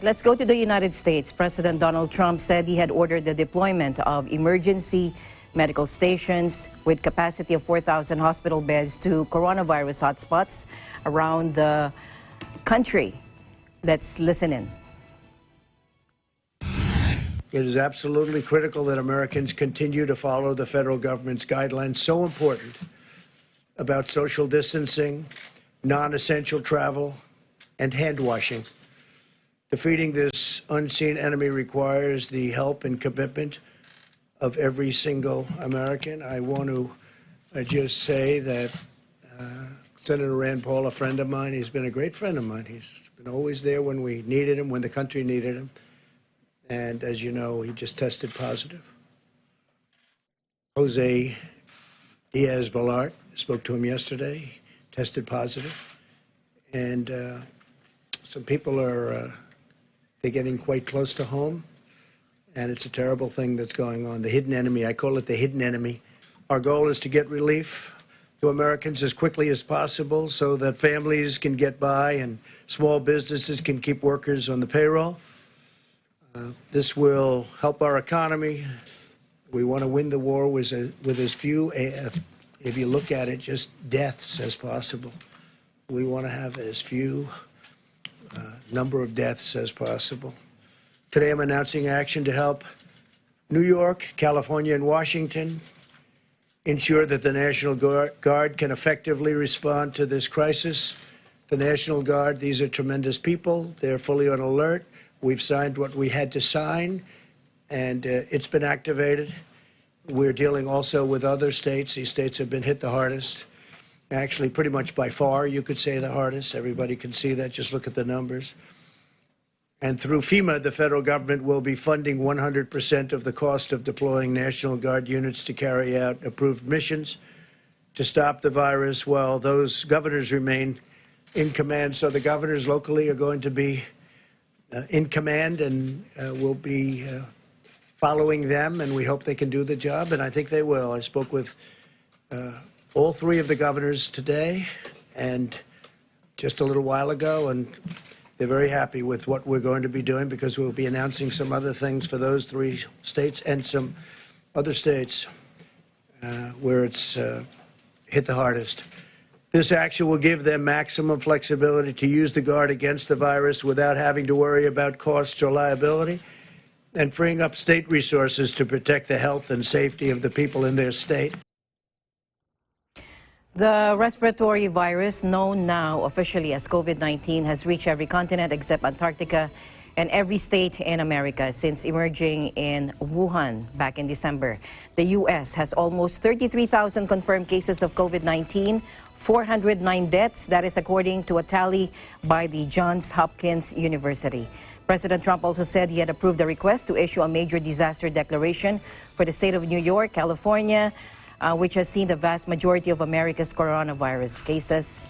Let's go to the United States. President Donald Trump said he had ordered the deployment of emergency medical stations with capacity of 4,000 hospital beds to coronavirus hotspots around the country. Let's listen in. It is absolutely critical that Americans continue to follow the federal government's guidelines, so important about social distancing, non-essential travel, and hand washing. Defeating this unseen enemy requires the help and commitment of every single American. I want to just say that Senator Rand Paul, a friend of mine, he's been a great friend of mine. He's been always there when we needed him, when the country needed him. And as you know, he just tested positive. Jose Diaz-Balart, spoke to him yesterday, tested positive. And some people are they're getting quite close to home, and it's a terrible thing that's going on. The hidden enemy, I call it the hidden enemy. Our goal is to get relief to Americans as quickly as possible so that families can get by and small businesses can keep workers on the payroll. This will help our economy. We want to win the war with as few, if you look at it, just deaths as possible. We want to have as few number of deaths as possible. Today I'm announcing action to help New York, California, and Washington ensure that the National Guard can effectively respond to this crisis. The National Guard, these are tremendous people. They're fully on alert. We've signed what we had to sign, and it's been activated. We're dealing also with other states. These states have been hit the hardest. Actually, pretty much by far, you could say the hardest. Everybody can see that. Just look at the numbers. And through FEMA, the federal government will be funding 100% of the cost of deploying National Guard units to carry out approved missions to stop the virus while those governors remain in command. So the governors locally are going to be in command, and we'll be following them, and we hope they can do the job, and I think they will. I spoke with all three of the governors today and just a little while ago, and they're very happy with what we're going to be doing because we'll be announcing some other things for those three states and some other states where it's hit the hardest. This action will give them maximum flexibility to use the Guard against the virus without having to worry about costs or liability, and freeing up state resources to protect the health and safety of the people in their state. The respiratory virus, known now officially as COVID-19, has reached every continent except Antarctica and every state in America since emerging in Wuhan back in December. The U.S. has almost 33,000 confirmed cases of COVID-19, 409 deaths. That is according to a tally by the Johns Hopkins University. President Trump also said he had approved a request to issue a major disaster declaration for the state of New York, California, which has seen the vast majority of America's coronavirus cases.